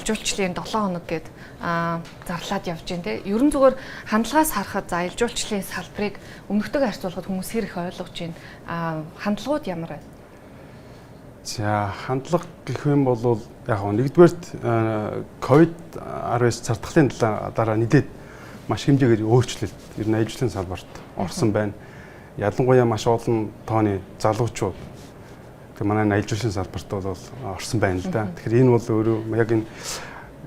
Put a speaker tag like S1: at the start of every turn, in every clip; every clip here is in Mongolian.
S1: аялал жуулчлалын 7 хоног гээд зарлаад явж байна те. Ерөн зүгээр хандлагаас харахад за аялал жуулчлалын салбарыг өмнөхтэйгээр харьцуулахад хүмүүс хэр их ойлгож байна. Хандлагууд ямар байна?
S2: За хандлага гэх юм бол яг нэгдүгээрт ковид-19 цартгалын дараа нийтэд маш хэмжээгээр өөрчлөлт ер нь аялал жуулчлалын салбарт орсон байна. Ялангуяа маш олон тооны залуучууд манай аялал жуулчлалын салбарт бол орсон байна л да. Тэгэхээр энэ бол өөрөө яг энэ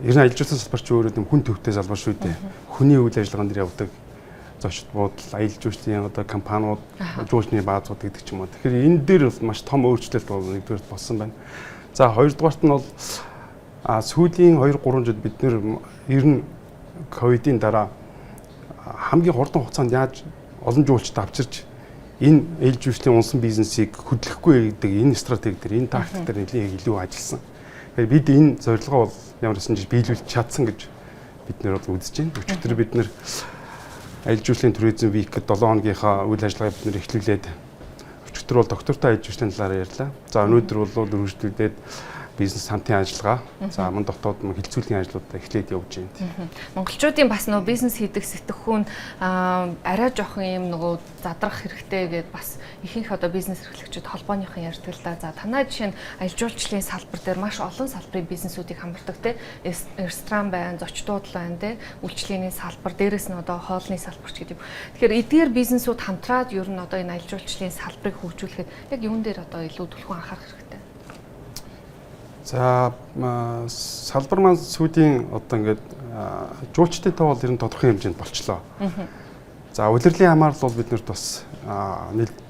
S2: ер нь аялал жуулчлалын салбар ч өөрөө хүн төвтэй салбар шүү дээ. Хүний үйл ажиллагаан дээр явдаг зочд буудал, аялал жуулчлалын одоо компаниуд, жуулчны баазууд гэдэг ч юм уу. Тэгэхээр энэ дээр бол маш том өөрчлөлт бол нэгдүгээр болсон байна. За хоёрдугаарт нь бол сүүлийн 2-3 жил бид нэр ер нь ковидын дараа хамгийн хурдан хугацаанд яаж олон жуулчд авчирч энэ аялал жуулчлалын унсан бизнесийг хөдлөхгүй гэдэг энэ стратеги дээр энэ тактик дээр нэлээд илүү ажилласан. Тэгэхээр бид энэ зорилгоо бол ямар ч биелүүлж чадсан гэж бид нэр бол үзэж байна. Өчигдөр бид нэр аялал жуулчлалын туризм вик 7 хоногийнхаа үйл ажиллагааг бид нэр эхлүүлээд өчигдөр бол доктортой аялал жуулчлалын талаар ярьлаа. За өнөөдөр бол үргэлжлүүлээд бизнес хамтын ажиллагаа, за мөн дотоод хилцүүлгийн ажлуудаа эхлээд явж байна.
S1: Монголчуудын бас нөгөө бизнес хийдэг сэтгхүүн арай жоохон юм нөгөө задрах хэрэгтэй гэдээ бас ихэнх одоо бизнес эрхлэгчид холбооныхон ярьдаг л да. За танай жишээ нь аялал жуулчлалын салбар дээр маш олон салбарын бизнесүүдийг хамардаг те. Ресторан байна, зочдууд байна те. Үйлчлэгээний салбар, дээрээс нь одоо хоолны салбарч гэдэг. Тэгэхээр эдгээр бизнесүүд хамтраад ер нь одоо энэ аялал жуулчлалын салбарыг хөгжүүлэхэд яг юун дээр одоо илүү түлхүүн анхаарах хэрэгтэй?
S2: За салбар маань сүүлийн одоо ингээд жуулчдын тоо бол ер нь тодорхой хэмжээнд болчлоо. За улирлын хамаарал бол биднэрт бас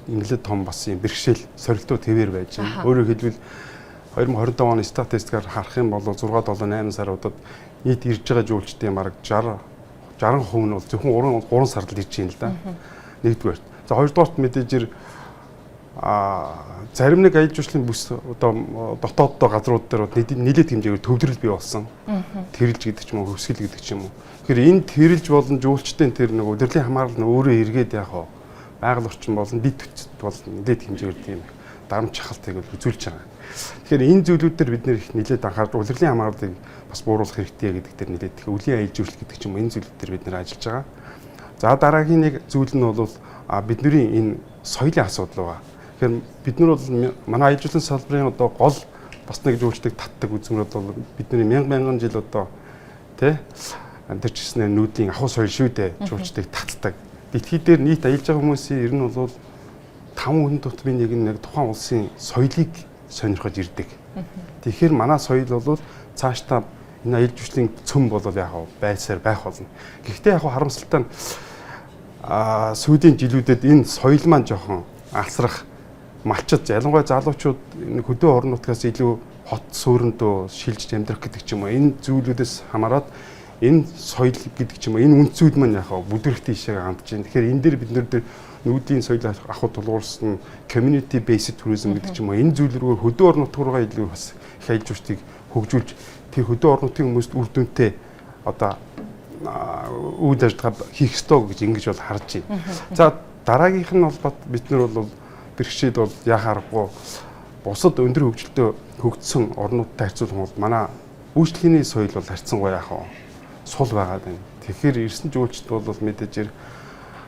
S2: нэлээд том бас юм бэрхшээл сорилтууд хэвээр байж байна. Өөрөөр хэлбэл 2025 оны статистикаар харах юм бол 6, 7, 8 саруудад нийт ирж байгаа жуулчдын бараг 60% нь бол зөвхөн 3 сард л ирж байна л да. Нэгдүгээр. За хоёрдугаарт мэдээж зарим нэг аялал жуулчлалын бүс одоо дотооддоо газрууд дээр нэлээд хэмжээгээр төвлөрөл бий болсон. Тэрэлж гэдэг ч юм уу, хөвсгөл гэдэг ч юм уу. Тэгэхээр энэ тэрэлж болон жуулчдын тэр нэг удирдлын хамаарал нь өөрөө эргээд яг байгаль орчин болон бид төцөд бол нэлээд хэмжээгээр тийм дарамт чахалтыг үзүүлж байгаа. Тэгэхээр энэ зүйлүүд дээр бид нэр их нэлээд анхаарч удирдлын хамаарлыг бас бууруулах хэрэгтэй гэдэг дээр нэлээд их өвлийн аялал жуулчлал гэдэг ч юм уу энэ зүйлүүд дээр бид нэр ажиллаж байгаа. За дараагийн нэг зүйл нь бол бидний энэ соёлын асуудал байгаа. Тэгэхээр бид нар бол манай аялал жуулчлалын салбарын одоо гол бас нэг жуулчдыг татдаг үзмөрөд бол бидний мянган жил одоо тий тэр чигснээ нүүдийн ахуй соёл шүү дээ жуулчдыг татдаг. Дэлхий дээр нийт аялж байгаа хүмүүсийн ер нь бол 5 хүн тутмын нэг тухайн улсын соёлыг сонирхож ирдэг. Тэгэхээр манай соёл бол цаашдаа энэ аялал жуулчлалын цөм бол яг байсаар байх болно. Гэхдээ яг харамсалтай нь сүүлийн жилүүдэд энэ соёл маань жоохон алсрах малчид ялангуяа залуучууд энэ хөдөө орон нутгаас илүү хот суурьндөө шилжиж амьдрах гэдэг ч юм уу энэ зүйлүүдээс хамаарат энэ соёл гэдэг ч юм уу энэ үндсүүд маань яг бүдэрх тийшээ хандж байна. Тэгэхээр энэ дээр бид нэр нүүдлийн соёл ахуй тулгуурсан community based tourism гэдэг ч юм уу энэ зүйл рүү хөдөө орон нутг руугаа илүү бас их аялал жуулчлалыг хөгжүүлж тэр хөдөө орон нутгийн хүмүүст үр дүнтэй одоо үйл ажиллагаа хийх ёстой гэж ингэж бол харж байна. За дараагийнх нь бол бид нар бол бэрхшээл бол яхаарахгүй бусад өндөр хөгжилтэй хөгжсөн орнуудтай харьцуулах бол манай үйлчлэгээний соёл бол харьцангуй сул байгаад байна. Тэгэхээр ирсэн жуулчд бол мэдээж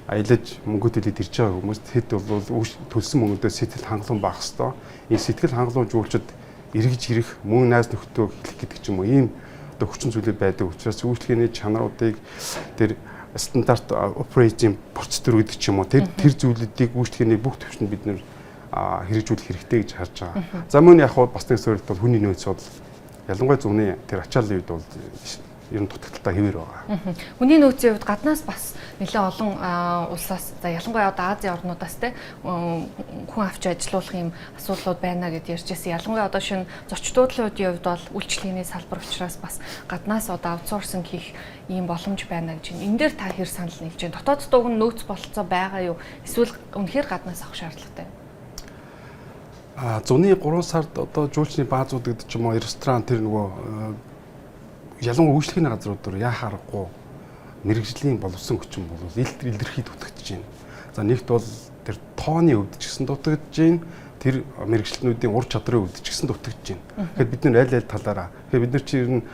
S2: аялаж мөнгө төлөд ирж байгаа хүмүүс хэд бол төлсөн мөнгөдөө сэтгэл хангалуун байх хэвээр. Энэ сэтгэл хангалуун жуулчд эргэж ирэх мөн найз нөхдөд хэлэх гэдэг ч юм уу ийм одоо хүчин зүйлүүд байдаг учраас үйлчлэгээний чанаруудыг тэр стандарт оперейтинг процедур гэдэг ч юм уу тэр зүйлүүдийг үйлчлэгээний бүх төвшөнд бид нэр хэрэгжүүлэх хэрэгтэй гэж харж байгаа. За мөн яг бас нэг суурилт бол хүний нөөц бол ялангуяа зуны тэр ачааллын үед бол ер нь дутагдaltaа хэвээр байгаа.
S1: Хүний нөөцийн хувьд гаднаас бас нэлээд олон улсаас за ялангуяа одоо Азийн орнуудаас те хүн авч ажилуулах юм асуудлууд байна гэж ярьж байсан. Ялангуяа одоо шинэ зочдуудлын хувьд бол үйлчлэгээний салбар учраас бас гаднаас одоо аутсорсинг хийх ийм боломж байна гэж байна. Энэ дээр та хэр санал нийлж байна? Дотоод дууг нь нөөц бололцоо байгаа юу? Эсвэл үнэхээр гаднаас авах шаардлагатай?
S2: Зуны 3 сард одоо жуулчны баазууд гэдэг ч юм уу ресторан тэр нөгөө ялангуяа үйлчлэгээний газрууд дээр яхаарахгүй мэрэгжлийн боловсон хүчин бол илэрхий дутагдж байна. За нэгт бол тэр тооны өвд ч гэсэн дутагдж байна. Тэр мэрэгчлэнүүдийн ур чадрын өвд ч гэсэн дутагдж байна. Тэгэхээр бид нар аль талаараа. Тэгэхээр бид нар чи ер нь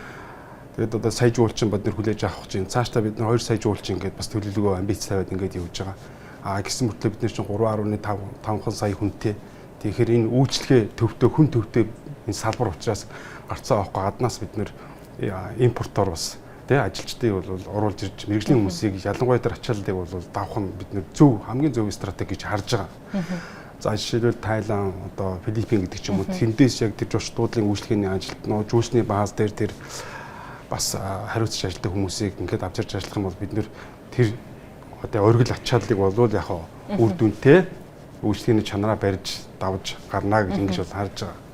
S2: Тэгээд одоо сая жуулчин бид нэр хүлээж авах чинь цаашдаа бид нэр 2 сая жуулчин ингээд бас төлөвлөгөө амбиц тавиад ингээд явж байгаа. Гэсэн мөртлөө бид нэр чинь 3.5 сая хүнтэй. Тэгэхээр энэ үйлчлэгээ төвтэй хүн төвтэй энэ салбар учраас гарцаа авахгүй гаднаас бид нэр импортоор бас тий ажилчдыг бол оруулж ирж мэрэгжлийн хүмүүсийг ялангуяа тэр ачааллыг бол давах нь бид нэр хамгийн зөв стратеги гэж харж байгаа. За жишээлбэл Тайланд, одоо Филиппин гэдэг ч юм уу тэндээс яг тэр жуулчлалын үйлчлэгээний ажилт нөө жуулчны бааз дээр тэр бас хариуцж ажилладаг хүмүүсийг ингээд авч ирж ажиллах юм бол бид нэр тэр одоо оргил ачааллыг бол яг үр дүнтэй үйлчлэгээний чанараа барьж давж гарна гэж ингэж бол харж байгаа.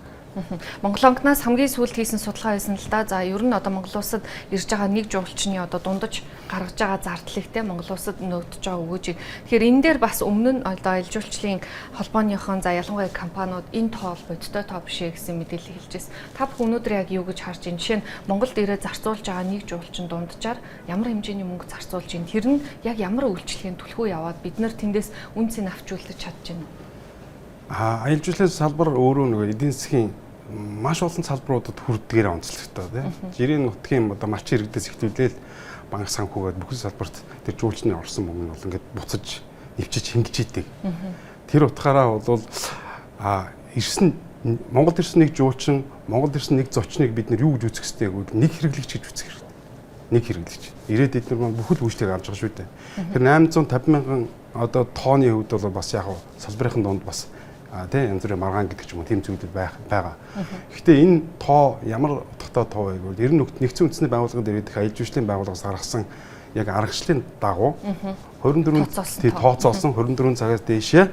S1: Монгол онгоноос хамгийн сүүлд хийсэн судалгаа байсан л да. За ер нь одоо Монгол улсад ирж байгаа нэг жуулчны одоо дундаж гаргаж байгаа зардлыг те Монгол улсад нөөдөж байгаа өгөөжийг. Тэгэхээр энэ дээр бас өмнө нь одоо аялал жуулчлалын холбооныхон за ялангуяа компаниуд энэ тоо бодтой тоо биш ээ гэсэн мэдээлэл хэлж байна. Та бүхэн өнөөдөр яг юу гэж харж байна? Жишээ нь Монголд ирээд зарцуулж байгаа нэг жуулчин дунджаар ямар хэмжээний мөнгө зарцуулж байна? Тэр нь яг ямар үйлчлэгийн түлхүү яваад бид нар тэндээс үнцийг авчруулж чадж байна.
S2: Аялал жуулчлалын салбар өөрөө нөгөө эдийн засгийн маш олон салбаруудад хүрдгээр онцлогтой тийм. Жирийн нутгийн одоо малчин иргэдээс эхлүүлээл банк санхүүгээд бүхэл салбарт тэр жуулчны орсон мөнгө нь бол ингээд буцаж нэвчиж хингэлж идэг. Тэр утгаараа бол ирсэн Монголд ирсэн нэг жуулчин, Монголд ирсэн нэг зочныг бид нар юу гэж үзэх ёстой гэвэл нэг хэрэглэгч гэж үзэх хэрэгтэй. Нэг хэрэглэгч. Ирээд эдгээр бүхэл үйлчлэгийг авч байгаа шүү дээ. Тэр 850 мянган одоо тооны хувьд бол бас яг салбарын дунд бас тий янз бүрийн маргаан гэдэг ч юм уу тийм зүйлүүд байгаа. Гэхдээ энэ тоо ямар утгатай тоо вэ гэвэл ер нь нэгдсэн үндэсний байгууллагад ирэх аялал жуулчлалын байгууллагаас гаргасан яг аргачлалын дагуу 24 тооцоолсон 24 цагаас дээшээ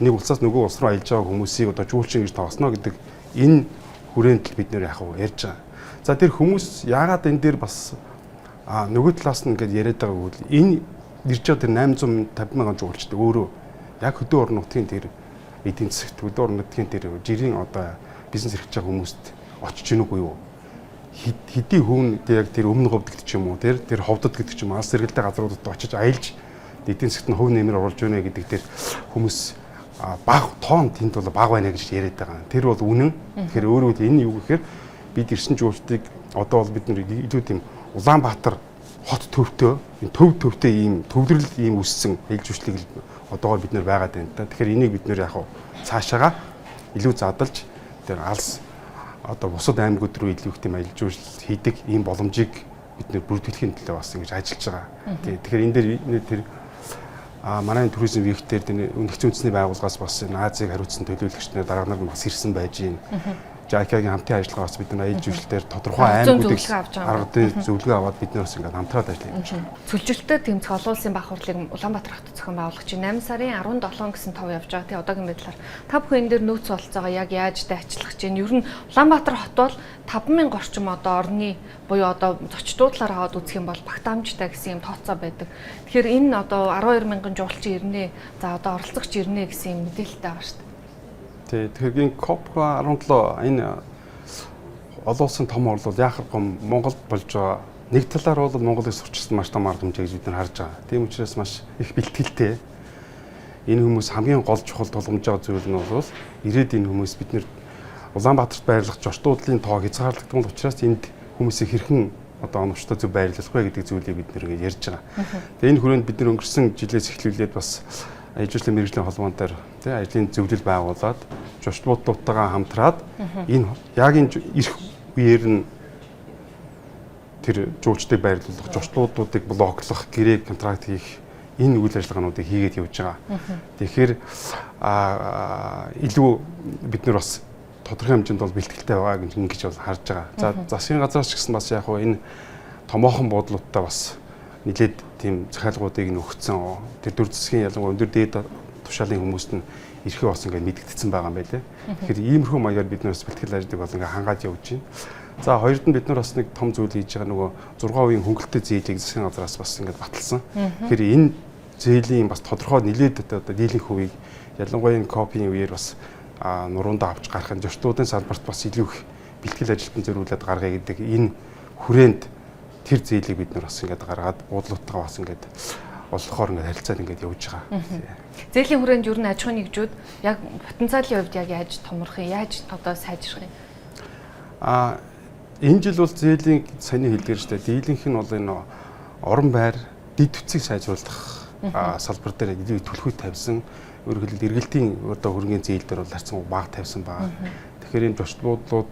S2: нэг улсаас нөгөө улс руу аялж байгаа хүмүүсийг одоо жуулчин гэж тооцно гэдэг энэ хүрээнд бид нэр яг ярьж байгаа. За тэр хүмүүс яагаад энэ дээр бас нөгөө талаас нь ингээд яриад байгаа гэвэл энэ ирж байгаа тэр 850 мянган жуулчтай өөрөө яг хөдөө орон нутгийн тэр эдийн засагт хөдөө орон нутгийн тэр жирийн одоо бизнес эрхэлж байгаа хүмүүст очиж гинүү юу? Хэдий хүн яг тэр өмнө говьд гэдэг ч юм уу тэр ховдод гэдэг ч юм алс сэргэлтэй газруудад очиж аялж эдийн засагт нь хувь нэмэр оруулж өгнө гэдэг тэр хүмүүс баг тоон тэнд бол баг байна гэж яриад байгаа. Тэр бол үнэн. Тэгэхээр өөрөө энэ юу гэхээр бид ирсэн жуулчдыг одоо бол бид нэр илүү тийм Улаанбаатар хот төвтэй энэ төвтэй ийм төвлөрөл ийм үссэн аялал жуулчлалыг одоогоор бид нэр байгаад байна та. Тэгэхээр энийг бид нэр яг цаашаага илүү задлж тэр алс одоо бусад аймагуд руу илүү их тийм аялал жуулчлал хийдэг ийм боломжийг бид нэр бүрдүүлэхийн төлөө бас ингэж ажиллаж байгаа. Тэгэхээр энэ дээр тэр манай туризм виктээр нэгдсэн үндэсний байгууллагаас бас Азийг хариуцсан төлөөлөгч нар дарга нар бас ирсэн байж байна. JICA-гийн хамтын ажиллагаа бас бид нар аялал жуулчлалээр тодорхой аймагуудыг аргадын зөвлөгөө аваад бид нараас ингээд хамтраад ажиллая.
S1: Цөлжилтөд тэмцэх олон улсын бах хурлыг Улаанбаатар хотод зохион байгуулагч 8 сарын 17 гэсэн тов явж байгаа. Тий одоогийн байдлаар та бүхэн энэ дээр нөөц болцоогоо яг яаж дайчлах гэж байна. Ер нь Улаанбаатар хот бол 5000 орчим одоо орны буюу одоо зочдлуулаар аваад үзэх юм бол багтаамжтай гэсэн юм тооцоо байдаг. Тэгэхээр энэ одоо 12000 жуулчин ирнэ. За одоо оролцогч ирнэ гэсэн юм мэдээлэлтэй байгаа шүү дээ.
S2: Тэгэхээр энэ COP17 энэ олон улсын том орлол яахаггүй Монголд болж байгаа. Нэг талаар бол Монголыг сурчсан маш том арга хэмжээ гэж бид нар харж байгаа. Тийм учраас маш их бэлтгэлтэй. Энэ хүмүүс хамгийн гол чухал тулгамж байгаа зүйл нь бол ирээд энэ хүмүүс бид нэр Улаанбаатарт байрлах жолтуудлын тоо хязгаарлагдсан учраас энд хүмүүсийг хэрхэн одоо оновчтой зөв байрлуулах вэ гэдэг зүйлийг бид нэр ярьж байгаа. Тэгээ энэ хүрээнд бид нар өнгөрсөн жилээс эхлүүлээд бас аялал жуулчлалын мэргэжлийн холбоон дээр тий ажлын зөвлөл байгуулад жолчлуудтайгаа хамтраад энэ яг энэ ирэх үеэр нь тэр жуулчдыг байрлуулах, жолчлуудуудыг блоклох, гэрээ контракт хийх энэ үйл ажиллагаануудыг хийгээд явж байгаа. Тэгэхээр илүү бид нар бас тодорхой хэмжээнд бол бэлтгэлтэй байгаа гэж бол харж байгаа. За засгийн газраас ч гэсэн бас яг хөө энэ томоохон буудлуудтай бас нэлээд тийм захиалгуудыг нөхцөн тэр төр засгийн ялангуяа өндөр дээд тушаалын хүмүүст нь ирэхээ бас ингээд мэдгдсэн байгаа юм байлээ. Тэгэхээр иймэрхүү маягаар бид нөөс бэлтгэл ажлыг бол ингээд хангаад явж байна. За хоёрд нь бид нар бас нэг том зүйл хийж байгаа нөгөө 6 үеийн хөнгөлөлтөй зээлийг засгийн газраас бас ингээд баталсан. Тэгэхээр энэ зээлийн бас тодорхой нэлээд одоо дийлэнх хувийг ялангуяа энэ копийн үеэр бас нуруундаа авч гарах нь жолтуудын салбарт бас илүү их бэлтгэл ажилтан зориулаад гаргая гэдэг энэ хүрээнд тэр зээлийг бид нар бас ингээд гаргаад буудлуудтайгаа бас ингээд олохоор ингээд харилцаад ингээд явж байгаа.
S1: Зээлийн хүрээнд ер нь аж ахуйн нэгжүүд яг потенциалын хувьд яг яаж томрох юм, яаж одоо сайжрах юм?
S2: Энэ жил бол зээлийн саяны хэлдгээр штэ дийлэнх нь бол энэ орон байр дэд түвцийг сайжруулах салбар дээр илүү түлхүүр тавьсан. Өөрөөр хэлбэл эргэлтийн одоо хөрөнгөний зээл дээр бол харьцан бага тавьсан байгаа. Тэгэхээр энэ зочлуудлууд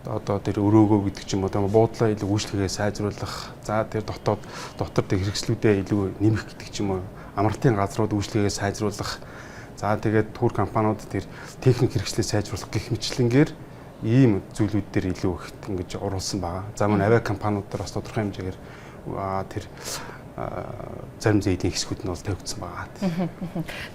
S2: одоо тэр өрөөгөө гэдэг ч юм уу тийм буудлаа илүү үйлчлэгээ сайжруулах. За тэр дотор тэр хэрэгслүүдээ илүү нэмэх гэдэг ч юм уу амралтын газрууд үйлчлэгээ сайжруулах. За тэгээд тур компаниуд тэр техник хэрэгслээ сайжруулах гэх мэтлэнгээр ийм зүйлүүд дээр илүү их ингэж оруулсан байгаа. За мөн авиа компаниуд дээр бас тодорхой хэмжээгээр тэр зарим зээлийн хэсгүүд нь бол тавигдсан байгаа.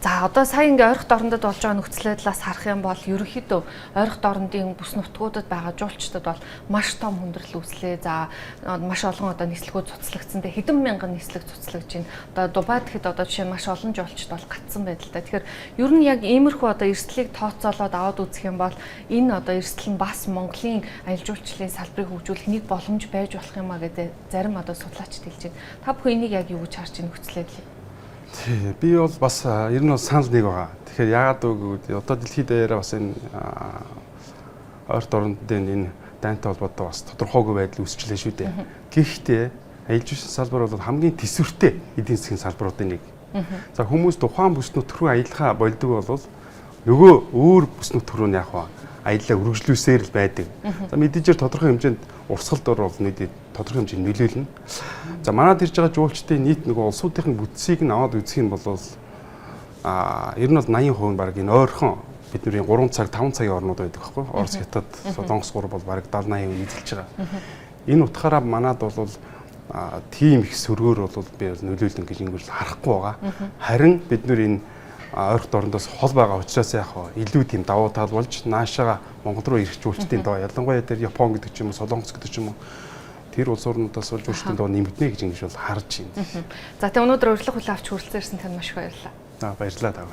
S1: За одоо сая ингээ ойрхон дорндод болж байгаа нөхцөл байдлаас харах юм бол ерөнхийдөө ойрхон дорндын бүс нутгуудад байгаа жуулчдад бол маш том хүндрэл үүслээ. За маш олон одоо нислэгүүд цуцлагдсан. Тэгээ хэдэн мянган нислэг цуцлагдж байна. Одоо Дубайд хэд одоо жишээ маш олон жуулчд бол гатсан байдалтай. Тэгэхээр ер нь яг иймэрхүү одоо эрсдлийг тооцоолоод аваад үзэх юм бол энэ одоо эрсдэл нь бас Монголын аялал жуулчлалын салбарыг хөгжүүлэх нэг боломж байж болох юм а гэдэг зарим одоо судлаачид хэлж байна. Та бүхэн энийг яг юу гэж харж байна нөхцөл байдлыг?
S2: Тий, би бол бас ер нь санал нэг байгаа. Тэгэхээр яагаад вэ? Одоо дэлхийд даяараа бас энэ ойрт орондын энэ дайнтай холбоотой бас тодорхойгүй байдал үүсчлээ шүү дээ. Гэхдээ аялал жуулчлалын салбар бол хамгийн төсвөртэй эдийн засгийн салбаруудын нэг. За хүмүүс тухайн бүс нутг руу аялахаа болдог бол нөгөө өөр бүс нутг руу яах вэ? Аяллаа үргэлжлүүлсээр л байдаг. За мэдээжээр тодорхой хэмжээнд урсгалд бол нийтэд тодорхой хэмжээнд нөлөөлнө. За манайд ирж байгаа жуулчдын нийт нөгөө улсуудын бүтцийг нь аваад үзэх нь бол ер нь бол 80% нь баг энэ ойрхон бидний 3 цаг 5 цагийн орнууд байдаг байхгүй. Орос, Хятад, Солонгос 3 бол баг 70-80% эзэлж байгаа. Энэ утгаараа манайд бол тийм их сөргөөр бол би нөлөөлнө гэж ингэж харахгүй байгаа. Харин бид нэр энэ ойрхон дорндоос хол байгаа учраас яг илүү тийм давуу тал болж наашаага Монгол руу ирэх жуулчдын доо ялангуяа тэр Япон гэдэг ч юм уу Солонгос гэдэг ч юм уу тэр улс орнуудаас бол жуулчдын доо нэмэгдэнэ гэж ингэж бол харж байна.
S1: За тэгээ өнөөдөр урилга хүлээн авч хүрэлцэн ирсэн танд маш их баярлалаа.
S2: Баярлалаа таа.